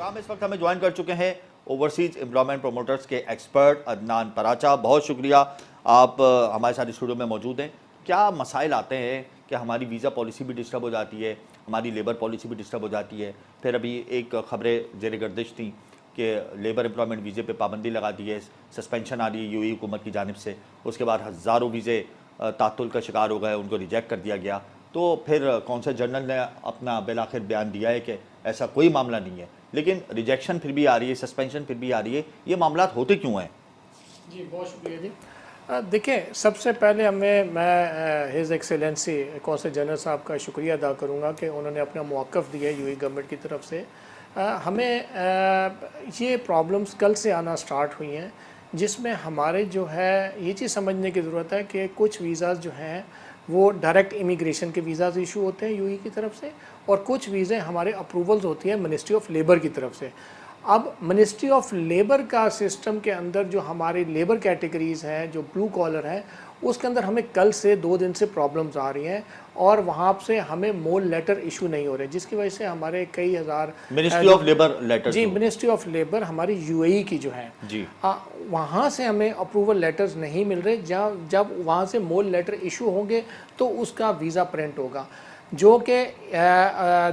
Programme इस वक्त हमें ज्वाइन कर चुके हैं ओवरसीज एम्प्लॉयमेंट प्रमोटर्स के एक्सपर्ट अदनान पराचा। बहुत शुक्रिया, आप हमारे साथ स्टूडियो में मौजूद हैं। क्या मसाइल आते हैं कि हमारी वीज़ा पॉलिसी भी डिस्टर्ब हो जाती है, हमारी लेबर पॉलिसी भी डिस्टर्ब हो जाती है। फिर अभी एक खबरें ज़ेर गर्दिश थी कि लेबर एम्प्लॉयमेंट वीज़े पे पाबंदी लगा दी है, सस्पेंशन आ रही है यूएई हुकूमत की जानिब से। उसके बाद हज़ारों वीज़े तातुल का शिकार हो गए, उनको रिजेक्ट कर दिया गया। तो फिर कौंसल जनरल ने अपना बिलाखिर बयान दिया है कि ऐसा कोई मामला नहीं है, लेकिन रिजेक्शन फिर भी आ रही है, सस्पेंशन फिर भी आ रही है। ये मामला होते क्यों हैं? जी बहुत शुक्रिया जी। देखिए, सबसे पहले मैं हिज़ एक्सेलेंसी कौंसल जनरल साहब का शुक्रिया अदा करूँगा कि उन्होंने अपना मौक़िफ़ दिया यूएई गवर्नमेंट की तरफ से। हमें ये प्रॉब्लम्स कल से आना स्टार्ट हुई हैं, जिसमें हमारे जो है ये चीज़ समझने की ज़रूरत है कि कुछ वीज़ाज़ जो हैं वो डायरेक्ट इमिग्रेशन के वीज़ाज़ इशू होते हैं यूएई की तरफ से, और कुछ वीज़े हमारे अप्रूवल्स होती हैं मिनिस्ट्री ऑफ लेबर की तरफ से। अब मिनिस्ट्री ऑफ लेबर का सिस्टम के अंदर जो हमारी लेबर कैटेगरीज़ हैं, जो ब्लू कॉलर हैं, उसके अंदर हमें कल से 2 दिन से प्रॉब्लम्स आ रही हैं और वहाँ से हमें मोल लेटर इशू नहीं हो रहे, जिसकी वजह से हमारे कई हज़ार ministry of labour letter ji ministry of labour हमारी यूएई की जो है जी वहाँ से हमें अप्रूवल लेटर्स नहीं मिल रहे। जब वहाँ से मोल लेटर इशू होंगे तो उसका वीज़ा प्रिंट होगा, जो कि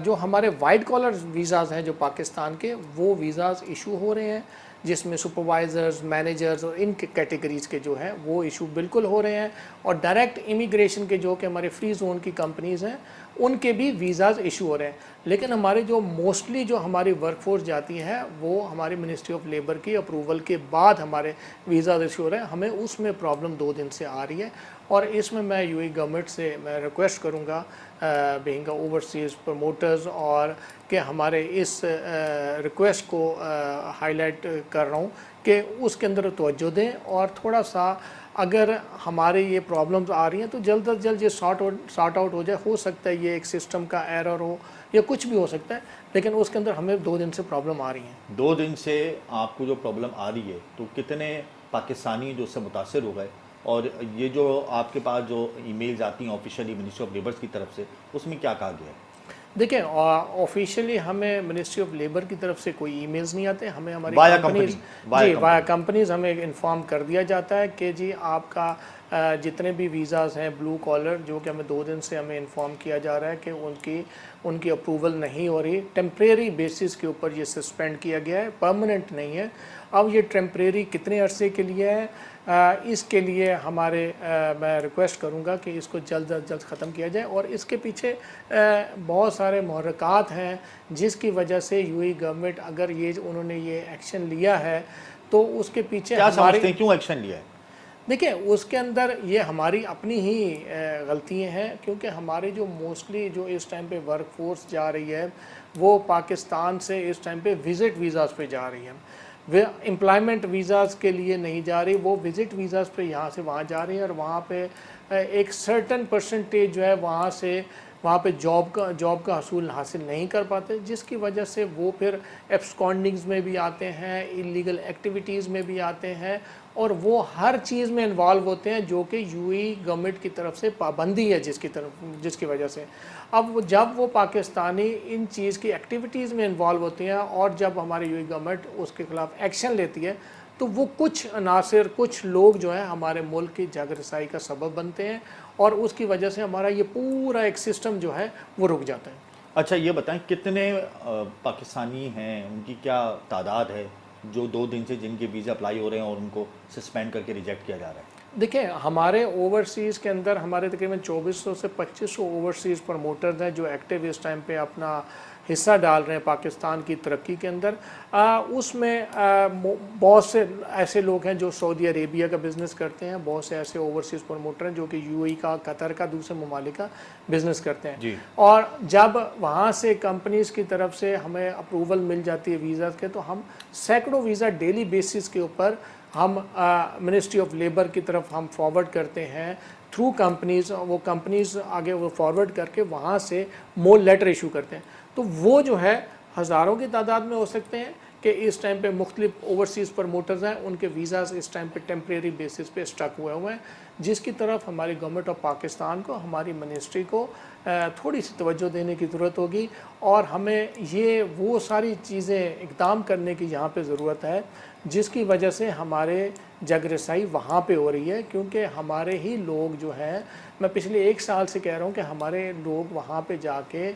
जो हमारे वाइट कॉलर वीज़ाज़ हैं जो पाकिस्तान के, वो वीज़ाज़ इशू हो रहे हैं, जिसमें सुपरवाइज़र्स, मैनेजर्स और इन कैटेगरीज़ के जो हैं वो इशू बिल्कुल हो रहे हैं। और डायरेक्ट इमिग्रेशन के जो कि हमारे फ्री जोन की कंपनीज़ हैं, उनके भी वीज़ाज़ इशू हो रहे हैं। लेकिन हमारे जो मोस्टली जो हमारी वर्कफोर्स जाती है वो हमारी मिनिस्ट्री ऑफ लेबर की अप्रूवल के बाद हमारे वीज़ाज़ इशू हो रहे हैं। हमें उसमें प्रॉब्लम 2 दिन से आ रही है, और इसमें मैं यूएई गवर्नमेंट से मैं रिक्वेस्ट करूँगा बीइंग ओवरसीज़ प्रमोटर्स, और कि हमारे इस रिक्वेस्ट को हाईलाइट कर रहा हूँ कि उसके अंदर तवज्जो दें, और थोड़ा सा अगर हमारे ये प्रॉब्लम्स आ रही हैं तो जल्द अज जल्द ये सॉर्ट आउट हो जाए। हो सकता है ये एक सिस्टम का एरर हो या कुछ भी हो सकता है, लेकिन उसके अंदर हमें 2 दिन से प्रॉब्लम आ रही हैं। 2 दिन से आपको जो प्रॉब्लम आ रही है, तो कितने पाकिस्तानी जो उससे मुतासर हो गए? और ये जो आपके पास जो ईमेल्स आती हैं ऑफिशियली मिनिस्ट्री ऑफ लेबर्स की तरफ से, उसमें क्या कहा गया है? देखिए, ऑफिशियली हमें मिनिस्ट्री ऑफ लेबर की तरफ से कोई ईमेल्स नहीं आते। हमें हमारी वाया कंपनीज हमें इन्फॉर्म कर दिया जाता है कि जी आपका जितने भी वीज़ाज़ हैं ब्लू कॉलर, जो कि हमें 2 दिन से हमें इन्फॉर्म किया जा रहा है कि उनकी अप्रूवल नहीं हो रही, टेम्परेरी बेसिस के ऊपर ये सस्पेंड किया गया है, परमानेंट नहीं है। अब ये टेम्परेरी कितने अरसे के लिए है, इसके लिए मैं रिक्वेस्ट करूँगा कि इसको जल्द अज जल्द ख़त्म किया जाए। और इसके पीछे बहुत सारे मुहर्रिकात हैं जिसकी वजह से यूएई गवर्नमेंट, अगर उन्होंने ये एक्शन लिया है तो उसके पीछे क्या समझते हैं, क्यों एक्शन लिया है? देखिए, उसके अंदर ये हमारी अपनी ही गलतियाँ हैं, क्योंकि हमारे जो मोस्टली जो इस टाइम पे वर्कफोर्स जा रही है वो पाकिस्तान से इस टाइम पे विज़िट वीज़ाज़ पे जा रही है। वे एम्प्लॉयमेंट वीज़ाज़ के लिए नहीं जा रही, वो विज़िट वीज़ाज़ पे यहाँ से वहाँ जा रही है, और वहाँ पे एक सर्टन परसेंटेज जो है वहाँ पे जॉब का हसूल हासिल नहीं कर पाते, जिसकी वजह से वो फिर एब्सकॉन्डिंग्स में भी आते हैं, इलीगल एक्टिविटीज़ में भी आते हैं, और वो हर चीज़ में इन्वॉल्व होते हैं जो कि यूएई गवर्नमेंट की तरफ से पाबंदी है, जिसकी वजह से अब जब वो पाकिस्तानी इन चीज़ की एक्टिविटीज़ में इन्वॉल्व होते हैं, और जब हमारी यूएई गवर्नमेंट उसके ख़िलाफ़ एक्शन लेती है, तो वो कुछ अनासर, कुछ लोग जो हैं हमारे मुल्क की जागरसाई का सबब बनते हैं, और उसकी वजह से हमारा ये पूरा एक सिस्टम जो है वो रुक जाता है। अच्छा, ये बताएं कितने पाकिस्तानी हैं, उनकी क्या तादाद है जो 2 दिन से जिनके वीज़ा अप्लाई हो रहे हैं और उनको सस्पेंड करके रिजेक्ट किया जा रहा है? देखिए, हमारे ओवरसीज़ के अंदर हमारे तकरीबन 2400 से 2500 ओवरसीज़ प्रमोटर्स हैं जो एक्टिव इस टाइम पे अपना हिस्सा डाल रहे हैं पाकिस्तान की तरक्की के अंदर। उसमें बहुत से ऐसे लोग हैं जो सऊदी अरेबिया का बिज़नेस करते हैं, बहुत से ऐसे ओवरसीज़ प्रमोटर हैं जो कि यूएई का, कतर का, दूसरे ममालिक का बिज़नेस करते हैं जी। और जब वहाँ से कंपनीज़ की तरफ से हमें अप्रूवल मिल जाती है वीज़ा के, तो हम सैकड़ों वीज़ा डेली बेसिस के ऊपर हम मिनिस्ट्री ऑफ लेबर की तरफ हम फॉरवर्ड करते हैं थ्रू कंपनीज़। वो कंपनीज़ आगे वो फॉरवर्ड करके वहाँ से मोल लेटर इशू करते हैं। तो वो जो है हज़ारों की तादाद में हो सकते हैं कि इस टाइम पे मुख्तलिफ ओवरसीज़ प्रमोटर्स हैं, उनके वीज़ाज इस टाइम पे टेम्प्रेरी बेसिस पे स्टक हुए हुए हैं, जिसकी तरफ हमारी गवर्नमेंट ऑफ पाकिस्तान को, हमारी मिनिस्ट्री को थोड़ी सी तवज्जो देने की ज़रूरत होगी। और हमें ये वो सारी चीज़ें इक़दाम करने की यहाँ पे ज़रूरत है जिसकी वजह से हमारे जगरसाई वहाँ पे हो रही है, क्योंकि हमारे ही लोग जो हैं, मैं पिछले 1 साल से कह रहा हूँ कि हमारे लोग वहाँ पे जाके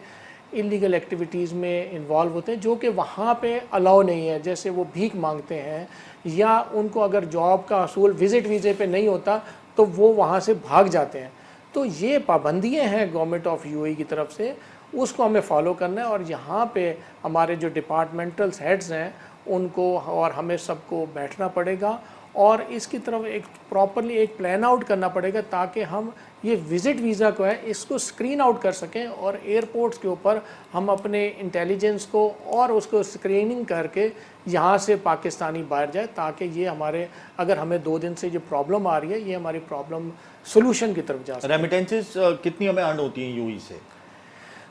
इलीगल एक्टिविटीज़ में इन्वॉल्व होते हैं जो कि वहाँ पे अलाउ नहीं है। जैसे वो भीख मांगते हैं या उनको अगर जॉब का असूल विज़िट वीज़े पे नहीं होता तो वो वहाँ से भाग जाते हैं। तो ये पाबंदियाँ हैं गवर्नमेंट ऑफ यूएई की तरफ से, उसको हमें फॉलो करना है। और यहाँ पे हमारे जो डिपार्टमेंटल हेड्स हैं उनको और हमें सबको बैठना पड़ेगा और इसकी तरफ एक प्रॉपरली एक प्लान आउट करना पड़ेगा ताकि हम ये विज़िट वीज़ा को है इसको स्क्रीन आउट कर सकें और एयरपोर्ट्स के ऊपर हम अपने इंटेलिजेंस को और उसको स्क्रीनिंग करके यहाँ से पाकिस्तानी बाहर जाए, ताकि ये हमारे, अगर हमें 2 दिन से जो प्रॉब्लम आ रही है, ये हमारी प्रॉब्लम सोल्यूशन की तरफ जा सके। रेमिटेंसेस कितनी हमें अर्न होती हैं यूएई से?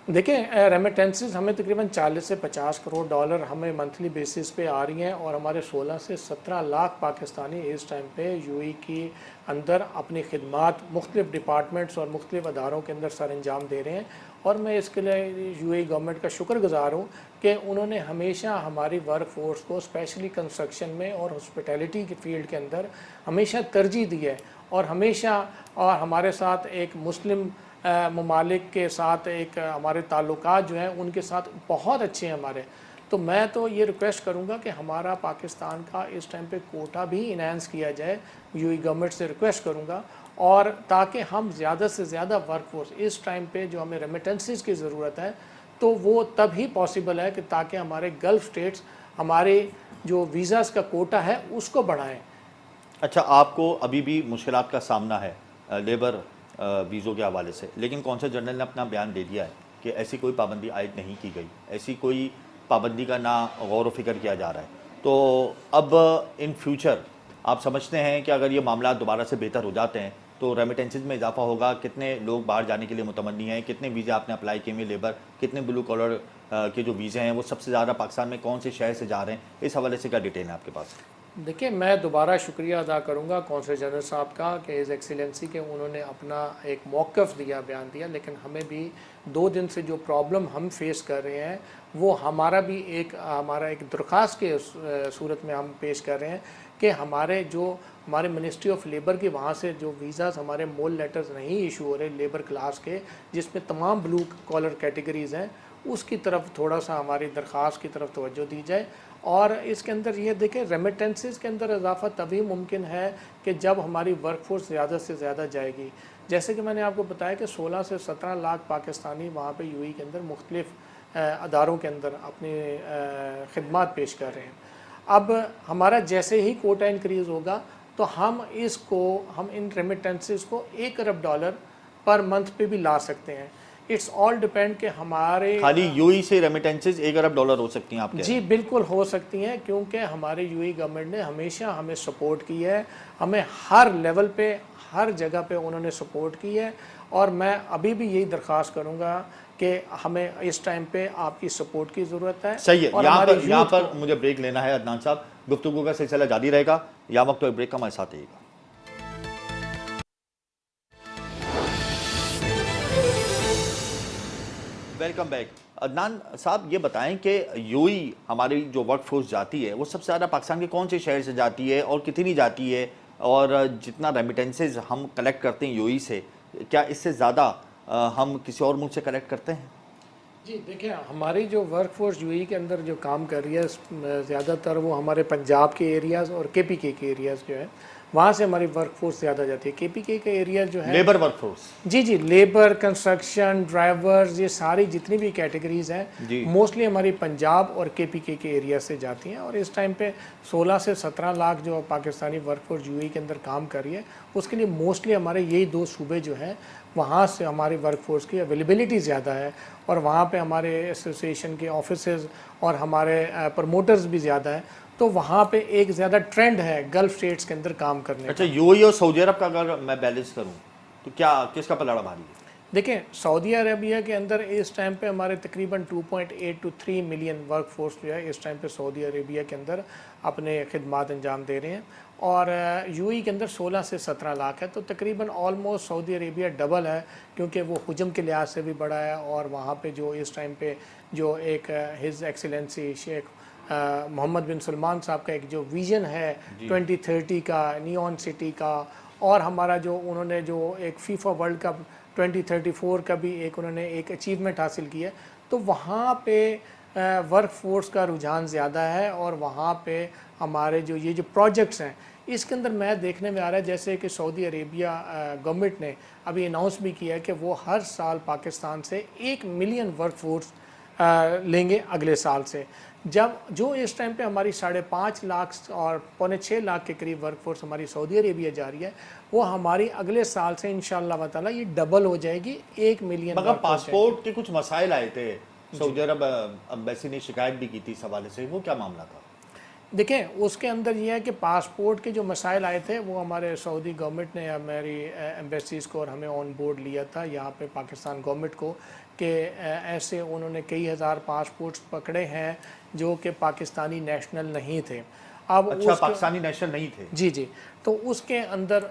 देखिए, रेमिटेंसेस हमें तकरीबन 40 से 50 करोड़ डॉलर हमें मंथली बेसिस पे आ रही हैं और हमारे 16 से 17 लाख पाकिस्तानी इस टाइम पे यूएई के अंदर अपनी खिदमात मुख्तलिफ डिपार्टमेंट्स और मुख्तलिफ अदारों के अंदर सर अंजाम दे रहे हैं। और मैं इसके लिए यूएई गवर्नमेंट का शुक्रगुजार हूँ कि उन्होंने हमेशा हमारी वर्क फोर्स को स्पेशली कंस्ट्रक्शन में और हॉस्पिटैलिटी के फील्ड के अंदर हमेशा तरजीह दी है। और हमेशा और हमारे साथ एक मुस्लिम ममालिक के साथ एक हमारे ताल्लुकात जो हैं उनके साथ बहुत अच्छे हैं हमारे। तो मैं तो ये रिक्वेस्ट करूंगा कि हमारा पाकिस्तान का इस टाइम पे कोटा भी इनहेंस किया जाए, यूएई गवर्नमेंट से रिक्वेस्ट करूंगा, और ताकि हम ज़्यादा से ज़्यादा वर्कफोर्स इस टाइम पे जो हमें रेमिटेंसेस की ज़रूरत है तो वो तब ही पॉसिबल है कि ताकि हमारे गल्फ़ स्टेट्स हमारे जो वीज़ाज़ का कोटा है उसको बढ़ाएँ। अच्छा, आपको अभी भी मुश्किलात का सामना है लेबर वीज़ों के हवाले से, लेकिन कौंसल जनरल ने अपना बयान दे दिया है कि ऐसी कोई पाबंदी आयद नहीं की गई, ऐसी कोई पाबंदी का ना गौर व फिक्र किया जा रहा है। तो अब इन फ्यूचर आप समझते हैं कि अगर ये मामला दोबारा से बेहतर हो जाते हैं तो रेमिटेंसेज में इजाफा होगा? कितने लोग बाहर जाने के लिए मुतमन्नी हैं? कितने वीज़े आपने अप्लाई किए हुए लेबर? कितने ब्लू कॉलर के जो वीज़े हैं वो सबसे ज़्यादा पाकिस्तान में कौन से शहर से जा रहे हैं? इस हवाले से क्या डिटेल है आपके पास? देखिए, मैं दोबारा शुक्रिया अदा करूंगा कौंसल जनरल साहब का कि हिज़ एक्सीलेंसी के उन्होंने अपना एक मौक़िफ़ दिया, बयान दिया। लेकिन हमें भी 2 दिन से जो प्रॉब्लम हम फेस कर रहे हैं वो हमारा एक दरख्वास्त के सूरत में हम पेश कर रहे हैं कि हमारे मिनिस्ट्री ऑफ लेबर के वहाँ से जो वीज़ाज़ हमारे मोल लेटर्स नहीं इशू हो रहे लेबर क्लास के, जिसमें तमाम ब्लू कॉलर कैटेगरीज़ हैं, उसकी तरफ थोड़ा सा हमारी दरख्वास्त की तरफ तवज्जो दी जाए। और इसके अंदर ये देखें, रेमिटेंसेस के अंदर इजाफा तभी मुमकिन है कि जब हमारी वर्कफोर्स ज़्यादा से ज़्यादा जाएगी। जैसे कि मैंने आपको बताया कि 16 से 17 लाख पाकिस्तानी वहाँ पे यूएई के अंदर मुख्तलिफ अदारों के अंदर अपनी खिदमात पेश कर रहे हैं। अब हमारा जैसे ही कोटा इंक्रीज़ होगा तो हम इन रेमिटेंसेस को $1 अरब पर मंथ पे भी ला सकते हैं। इट्स ऑल डिपेंड कि हमारे खाली यूएई से रेमिटेंसेज $1 अरब हो सकती हैं आपके? जी बिल्कुल हो सकती हैं, क्योंकि हमारे यूएई गवर्नमेंट ने हमेशा हमें सपोर्ट की है, हमें हर लेवल पे हर जगह पे उन्होंने सपोर्ट की है। और मैं अभी भी यही दरख्वास्त करूंगा कि हमें इस टाइम पे आपकी सपोर्ट की ज़रूरत है। सही है। यहाँ पर मुझे ब्रेक लेना है अदनान साहब, गुफ्तगू का सिलसिला जारी रहेगा। या वक्त तो ब्रेक का हमारे साथ रहिएगा। Welcome back. अदनान साहब, ये बताएं कि यूएई हमारी जो वर्क फोर्स जाती है वो सबसे ज़्यादा पाकिस्तान के कौन से शहर से जाती है और कितनी जाती है, और जितना रेमिटेंसेज हम कलेक्ट करते हैं यूएई से, क्या इससे ज़्यादा हम किसी और मुल्क से कलेक्ट करते हैं? जी देखिए, हमारी जो वर्क फोर्स यूएई के अंदर जो काम कर रही है ज़्यादातर वो हमारे पंजाब के एरियाज़ और केपीके के एरियाज़ जो है वहाँ से हमारी वर्क फोर्स ज़्यादा जाती है। केपीके के एरिया जो है लेबर वर्क फोर्स, जी लेबर, कंस्ट्रक्शन, ड्राइवर्स, ये सारी जितनी भी कैटेगरीज हैं मोस्टली हमारी पंजाब और केपीके के एरिया से जाती हैं। और इस टाइम पे 16 से 17 लाख जो पाकिस्तानी वर्क फोर्स यूएई के अंदर काम कर रही है, उसके लिए मोस्टली हमारे यही 2 सूबे जो हैं वहाँ से हमारी वर्क फोर्स की अवेलेबिलिटी ज़्यादा है। और वहाँ पे हमारे एसोसिएशन के ऑफिसेज और हमारे प्रमोटर्स भी ज़्यादा है, तो वहाँ पे एक ज़्यादा ट्रेंड है गल्फ स्टेट्स के अंदर काम करने का। अच्छा, यूएई और सऊदी अरब का अगर मैं बैलेंस करूँ तो क्या किसका पलड़ा भारी है? देखें, सऊदी अरबिया के अंदर इस टाइम पे हमारे तकरीबन 2.8 to 3 मिलियन वर्क फोर्स जो है इस टाइम पे सऊदी अरबिया के अंदर अपने खिदमात अंजाम दे रहे हैं, और यूएई के अंदर 16 से 17 लाख है। तो तकरीबन ऑलमोस्ट सऊदी अरबिया डबल है, क्योंकि वो हुजम के लिहाज से भी बड़ा है, और वहाँ पे जो इस टाइम पे जो एक हिज एक्सीलेंसी शेख मोहम्मद बिन सलमान साहब का एक जो विज़न है 2030 का, नियॉन सिटी का, और हमारा जो उन्होंने जो एक फीफा वर्ल्ड कप 2034 का भी एक उन्होंने एक अचीवमेंट हासिल किया, तो वहाँ पे वर्क फोर्स का रुझान ज़्यादा है। और वहाँ पे हमारे जो ये जो प्रोजेक्ट्स हैं इसके अंदर मैं देखने में आ रहा है, जैसे कि सऊदी अरेबिया गवर्नमेंट ने अभी अनाउंस भी किया है कि वो हर साल पाकिस्तान से 1 मिलियन वर्क फोर्स लेंगे अगले साल से। जब जो इस टाइम पे हमारी 5.5 लाख और 5.25 लाख के करीब वर्कफोर्स हमारी सऊदी अरेबिया जा रही है, वो हमारी अगले साल से इंशाअल्लाह ताला ये डबल हो जाएगी, 1 मिलियन। मगर पासपोर्ट के कुछ मसाइल आए थे, सऊदी अरब एम्बेसी ने शिकायत भी की थी इस हवाले से, वो क्या मामला था? देखें, उसके अंदर ये है कि पासपोर्ट के जो मसाइल आए थे वो हमारे सऊदी गवर्नमेंट ने हमारी एम्बेसीज़ को और हमें ऑन बोर्ड लिया था यहाँ पे पाकिस्तान गवर्नमेंट को, कि ऐसे उन्होंने कई हज़ार पासपोर्ट्स पकड़े हैं जो कि पाकिस्तानी नेशनल नहीं थे। अब अच्छा, पाकिस्तानी नेशनल नहीं थे? जी जी। तो उसके अंदर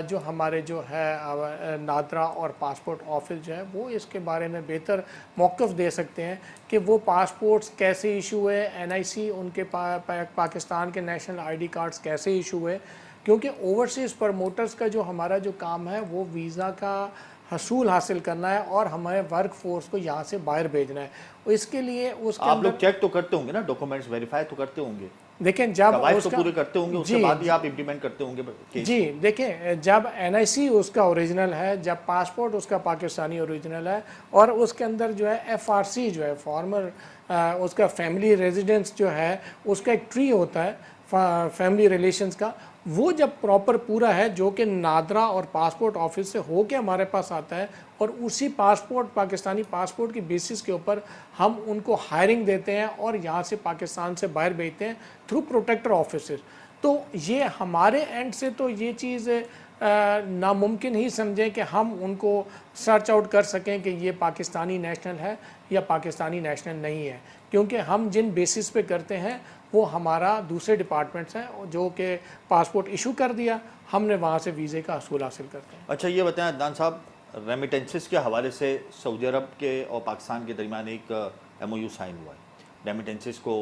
जो हमारे जो है नादरा और पासपोर्ट ऑफिस जो है वो इसके बारे में बेहतर मौक़िफ़ दे सकते हैं कि वो पासपोर्ट्स कैसे इशू हुए, एनआईसी उनके पाकिस्तान के नेशनल आईडी कार्ड्स कैसे इशू हुए, क्योंकि ओवरसीज़ प्रमोटर्स का जो हमारा जो काम है वो वीज़ा का हसूल हासिल करना है और हमारे वर्क फोर्स को यहाँ से बाहर भेजना है। इसके लिए उसके आप लोग चेक तो करते होंगे ना, डॉक्यूमेंट्स वेरीफाई तो करते होंगे? देखें, जब उसका तो पूरे करते होंगे, उसके बाद ही आप इम्प्लीमेंट करते होंगे जी। देखें, जब एनआईसी उसका ओरिजिनल है, जब पासपोर्ट उसका पाकिस्तानी ओरिजिनल है, और उसके अंदर जो है एफआरसी जो है फॉर्मर उसका फैमिली रेजिडेंस जो है उसका एक ट्री होता है फैमिली रिलेशंस का, वो जब प्रॉपर पूरा है जो कि नादरा और पासपोर्ट ऑफिस से हो के हमारे पास आता है, और उसी पासपोर्ट पाकिस्तानी पासपोर्ट की बेसिस के ऊपर हम उनको हायरिंग देते हैं और यहाँ से पाकिस्तान से बाहर भेजते हैं थ्रू प्रोटेक्टर ऑफिसेस। तो ये हमारे एंड से तो ये चीज़ नामुमकिन ही समझें कि हम उनको सर्च आउट कर सकें कि ये पाकिस्तानी नेशनल है या पाकिस्तानी नेशनल नहीं है, क्योंकि हम जिन बेसिस पे करते हैं वो हमारा दूसरे डिपार्टमेंट्स हैं जो कि पासपोर्ट इशू कर दिया, हमने वहाँ से वीज़े का हसूल हासिल करते हैं। अच्छा, ये बताएं अदनान साहब, रेमिटेंसेस के हवाले से सऊदी अरब के और पाकिस्तान के दरमियान एक MOU साइन हुआ है। रेमिटेंसेस को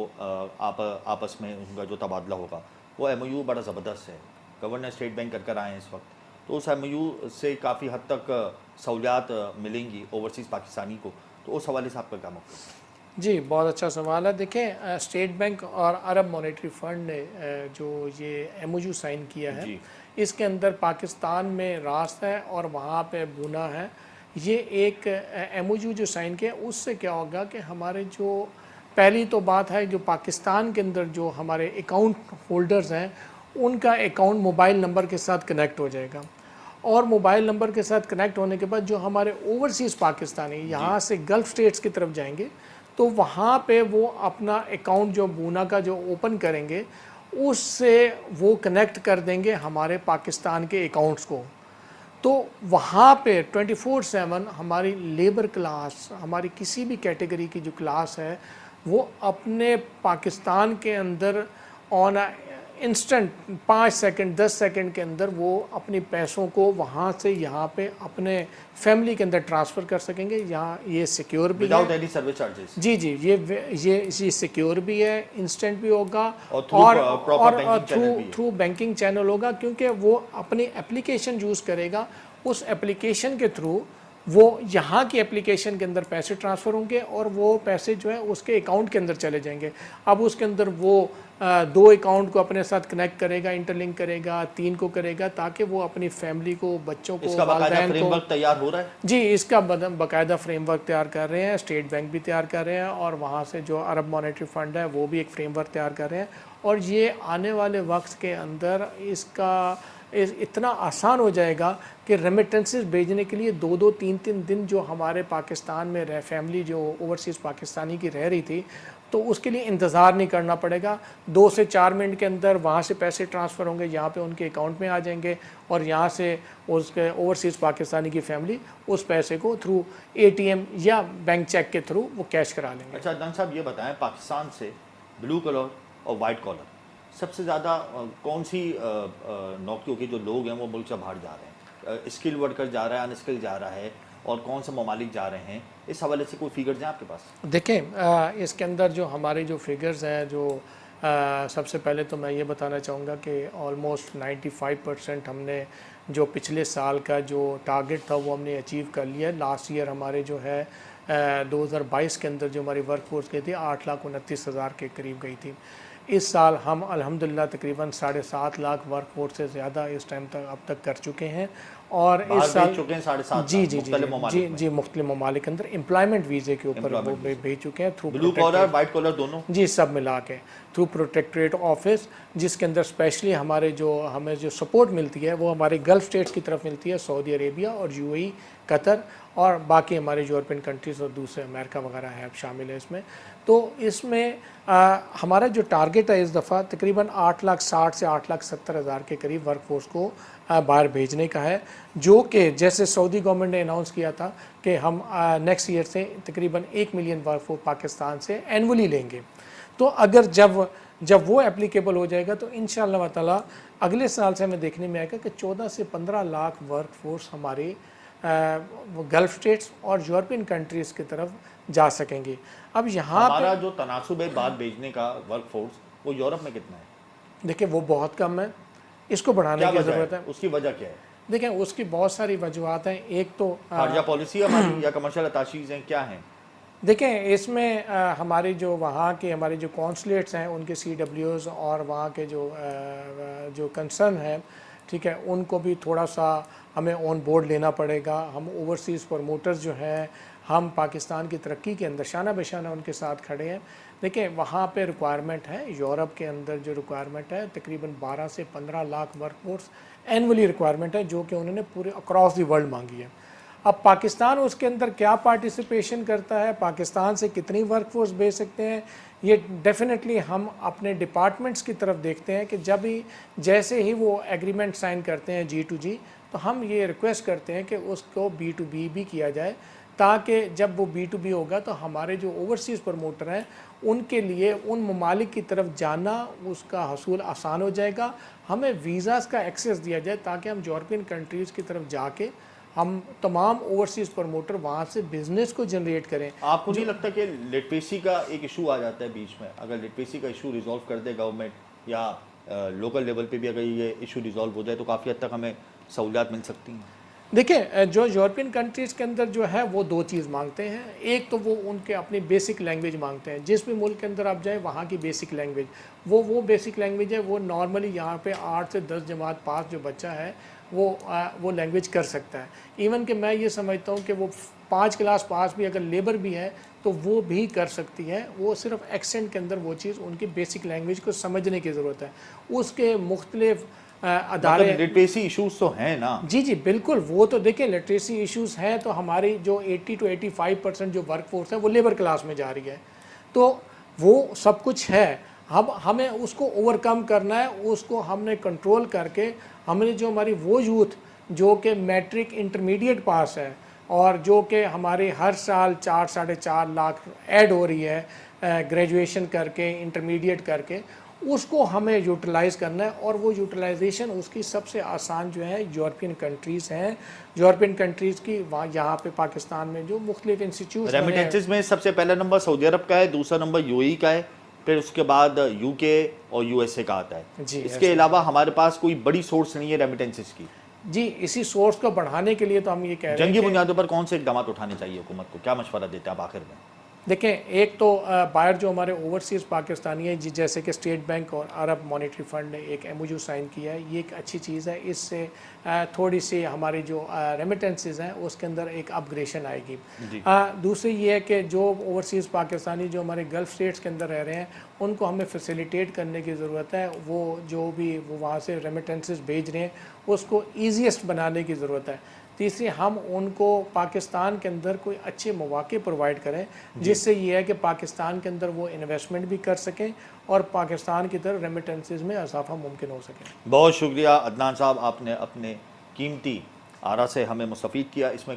आपस में उनका जो तबादला होगा वो MOU बड़ा ज़बरदस्त है, गवर्नर स्टेट बैंक कर आए हैं इस वक्त, तो उस MOU से काफ़ी हद तक सहूलियात मिलेंगी ओवरसीज़ पाकिस्तानी को, तो उस हवाले से आपका क्या मौक़िफ़ है? जी, बहुत अच्छा सवाल है। देखें, स्टेट बैंक और अरब मॉनेटरी फ़ंड ने जो ये MOU साइन किया है, इसके अंदर पाकिस्तान में रास्त है और वहाँ पे बूना है। ये एक MOU जो साइन किया उससे क्या होगा कि हमारे जो पहली तो बात है जो पाकिस्तान के अंदर जो हमारे अकाउंट होल्डर्स हैं उनका अकाउंट मोबाइल नंबर के साथ कनेक्ट हो जाएगा, और मोबाइल नंबर के साथ कनेक्ट होने के बाद जो हमारे ओवरसीज़ पाकिस्तानी यहाँ से गल्फ़ स्टेट्स की तरफ जाएंगे तो वहाँ पे वो अपना अकाउंट जो बूना का जो ओपन करेंगे उससे वो कनेक्ट कर देंगे हमारे पाकिस्तान के अकाउंट्स को। तो वहाँ पे 24/7 हमारी लेबर क्लास, हमारी किसी भी कैटेगरी की जो क्लास है वो अपने पाकिस्तान के अंदर ऑन इंस्टेंट 5 सेकंड 10 सेकंड के अंदर वो अपने पैसों को वहाँ से यहाँ पे अपने फैमिली के अंदर ट्रांसफ़र कर सकेंगे। यहाँ ये सिक्योर भी विदाउट एनी सर्विस चार्जेस। जी जी, ये सिक्योर भी है, इंस्टेंट भी होगा और थ्रू बैंकिंग चैनल होगा, क्योंकि वो अपनी एप्लीकेशन यूज़ करेगा, उस एप्लीकेशन के थ्रू वो यहाँ की एप्लीकेशन के अंदर पैसे ट्रांसफ़र होंगे और वो पैसे जो है उसके अकाउंट के अंदर चले जाएंगे। अब उसके अंदर वो 2 अकाउंट को अपने साथ कनेक्ट करेगा, इंटरलिंक करेगा, 3 को करेगा, ताकि वो अपनी फैमिली को, बच्चों को, इसका बाकायदा फ्रेमवर्क तैयार हो रहा है? जी, इसका बाकायदा फ्रेमवर्क तैयार कर रहे हैं, स्टेट बैंक भी तैयार कर रहे हैं और वहाँ से जो अरब मॉनेटरी फ़ंड है वो भी एक फ्रेमवर्क तैयार कर रहे हैं, और ये आने वाले वक्त के अंदर इसका इतना आसान हो जाएगा कि रेमिटेंसेस भेजने के लिए 2-2 3-3 दिन जो हमारे पाकिस्तान में रह फैमिली जो ओवरसीज़ पाकिस्तानी की रह रही थी, तो उसके लिए इंतज़ार नहीं करना पड़ेगा। 2 से 4 मिनट के अंदर वहाँ से पैसे ट्रांसफ़र होंगे, यहाँ पे उनके अकाउंट में आ जाएंगे और यहाँ से उसके ओवरसीज़ पाकिस्तानी की फैमिली उस पैसे को थ्रू ATM या बैंक चेक के थ्रू वो कैश करा लेंगे। अच्छा अदनान साहब, ये बताएं, पाकिस्तान से ब्लू कलर और वाइट कॉलर सबसे ज़्यादा कौन सी नौकरियों के जो लोग हैं वो मुल्क से बाहर जा रहे हैं? स्किल वर्कर जा रहा है, अनस्किल जा रहा है, और कौन से ममालिक जा रहे हैं? इस हवाले से कोई फिगर्स हैं आपके पास? देखें, इसके अंदर जो हमारे जो फिगर्स हैं, जो सबसे पहले तो मैं ये बताना चाहूँगा कि ऑलमोस्ट 95% हमने जो पिछले साल का जो टारगेट था वो हमने अचीव कर लिया। लास्ट ईयर हमारे जो है 2022 के अंदर जो हमारी वर्क फोर्स गई थी 8,29,000 के करीब गई थी। इस साल हम अल्हम्दुलिल्लाह तकरीबन 7.5 लाख वर्क फोर्स से ज़्यादा इस टाइम तक अब तक कर चुके हैं। और इस साल चुके हैं 7.5 जी जी जी जी मुख्तलिफ ममालिक के अंदर एम्प्लॉयमेंट वीज़े के ऊपर वो भेज चुके हैं through blue collar white collar दोनों जी सब मिला के थ्रू प्रोटेक्टरेट ऑफिस, जिसके अंदर स्पेशली हमें जो सपोर्ट मिलती है वो हमारे गल्फ़ स्टेट्स की तरफ मिलती है, सऊदी अरेबिया और UAE, कतर और बाकी हमारे यूरोपियन कंट्रीज़ और दूसरे अमेरिका वगैरह है शामिल है इसमें। तो इसमें हमारा जो टारगेट है इस दफ़ा तकरीबन 8,60,000 से 8,70,000 के करीब वर्क फोर्स को बाहर भेजने का है, जो कि जैसे सऊदी गवर्नमेंट ने अनाउंस किया था कि हम नेक्स्ट ईयर से तकरीबन 1 मिलियन वर्क फोर्स पाकिस्तान से एनुअली लेंगे। तो अगर जब वो एप्लीकेबल हो जाएगा तो इंशाअल्लाह ताला अगले साल से हमें देखने में आएगा कि 14 से 15 लाख वर्क फोर्स हमारे गल्फ़ स्टेट्स और यूरोपियन कंट्रीज़ की तरफ जा सकेंगे। अब यहाँ हमारा जो तनासुब है बात भेजने का वर्क फोर्स वो यूरोप में कितना है? देखिए वो बहुत कम है, इसको बढ़ाने की ज़रूरत है। उसकी वजह क्या है? देखें उसकी बहुत सारी वजूहत हैं। एक तो खारजा पॉलिसी हमारी या कमर्शियल अटैचीज़ हैं, क्या हैं? देखें इसमें हमारी जो वहाँ के हमारे जो कॉन्सुलेट्स हैं उनके CWOs और वहाँ के जो कंसर्न है, ठीक है, उनको भी थोड़ा सा हमें ऑन बोर्ड लेना पड़ेगा। हम ओवरसीज़ प्रमोटर्स जो हैं, हम पाकिस्तान की तरक्की के अंदर शाना बेशाना उनके साथ खड़े हैं। देखिए वहाँ पे रिक्वायरमेंट है, यूरोप के अंदर जो रिक्वायरमेंट है तकरीबन 12 से 15 lakh work force annually requirement है, जो कि उन्होंने पूरे अक्रॉस द वर्ल्ड मांगी है। अब पाकिस्तान उसके अंदर क्या पार्टिसिपेशन करता है, पाकिस्तान से कितनी वर्क फोर्स भेज सकते हैं, ये डेफिनेटली हम अपने डिपार्टमेंट्स की तरफ देखते हैं कि जैसे ही वो एग्रीमेंट साइन करते हैं G2G, तो हम ये रिक्वेस्ट करते हैं कि उसको B2B भी किया जाए, ताकि जब वो B2B होगा तो हमारे जो ओवरसीज़ प्रमोटर हैं उनके लिए उन ममालिक की तरफ जाना उसका हसूल आसान हो जाएगा। हमें वीज़ाज़ का एक्सेस दिया जाए ताकि हम यूरोपियन कंट्रीज़ की तरफ जाके हम तमाम ओवरसीज़ प्रमोटर वहाँ से बिज़नेस को जनरेट करें। आपको नहीं लगता कि लिटरेसी का एक इशू आ जाता है बीच में? अगर लिटरेसी का इशू रिजॉल्व कर दे गवर्नमेंट या लोकल लेवल पे भी अगर ये इशू रिजॉल्व हो जाए तो काफ़ी हद तक हमें सहूलियात मिल सकती हैं। देखिए जो यूरोपियन कंट्रीज़ के अंदर जो है वो 2 चीज़ मांगते हैं। एक तो वो उनके अपनी बेसिक लैंग्वेज मांगते हैं, जिस भी मुल्क के अंदर आप जाए वहाँ की बेसिक लैंग्वेज वो बेसिक लैंग्वेज है। वो नॉर्मली यहाँ पे 8 से 10 जमात पास जो बच्चा है वो लैंग्वेज कर सकता है। इवन कि मैं ये समझता हूँ कि वो 5 क्लास पास भी अगर लेबर भी है तो वो भी कर सकती है। वो सिर्फ एक्सेंट के अंदर वो चीज़ उनकी बेसिक लैंग्वेज को समझने की ज़रूरत है। उसके मुख्तलिफ अदारे लिटरेसी इशूज़ तो हैं ना? जी जी बिल्कुल, वो तो देखिए लिटरेसी इश्यूज़ हैं तो हमारी जो 80 to 85% जो वर्क फोर्स है वो लेबर क्लास में जा रही है, तो वो सब कुछ है। अब हमें उसको ओवरकम करना है, उसको हमने कंट्रोल करके हमने जो हमारी वो यूथ जो कि मैट्रिक इंटरमीडिएट पास है और जो कि हमारे हर साल 4-4.5 लाख ऐड हो रही है ग्रेजुएशन करके इंटरमीडिएट करके, उसको हमें यूटिलाइज़ करना है। और वो यूटिलाइजेशन उसकी सबसे आसान जो है यूरोपियन कंट्रीज़ हैं। यूरोपियन कंट्रीज़ की वहाँ यहाँ पे पाकिस्तान में जो मुख्तलिफ इंस्टीट्यूट रेमिटेंसेस में सबसे पहला नंबर सऊदी अरब का है, दूसरा नंबर UAE का है, फिर उसके बाद UK और USA का आता है जी। इसके अलावा हमारे पास कोई बड़ी सोर्स नहीं है रेमिटेंसेस की जी। इसी सोर्स को बढ़ाने के लिए तो हम ये कह रहे हैं जंगी बुनियादों पर कौन से इकदाम उठाने चाहिए हुकूमत को? क्या मशवरा देते हैं आप आखिर में? देखें, एक तो बाहर जो हमारे ओवरसीज़ पाकिस्तानी है जैसे कि स्टेट बैंक और अरब मॉनेटरी फ़ंड ने एक MOU साइन किया है, ये एक अच्छी चीज़ है। इससे थोड़ी सी हमारी जो रेमिटेंसेस हैं उसके अंदर एक अपग्रेडेशन आएगी। दूसरी ये है कि जो ओवरसीज़ पाकिस्तानी जो हमारे गल्फ़ स्टेट्स के अंदर रह रहे हैं उनको हमें फैसिलिटेट करने की ज़रूरत है। वो जो भी वो वहाँ से रेमिटेंसेस भेज रहे हैं उसको ईजीएस्ट बनाने की ज़रूरत है। तीसरी, हम उनको पाकिस्तान के अंदर कोई अच्छे मौके प्रोवाइड करें जिससे ये है कि पाकिस्तान के अंदर वो इन्वेस्टमेंट भी कर सकें और पाकिस्तान की तरफ रेमिटेंसेस में इजाफा मुमकिन हो सके। बहुत शुक्रिया अदनान साहब, आपने अपने कीमती आरा से हमें मुस्तफ़ीद किया। इसमें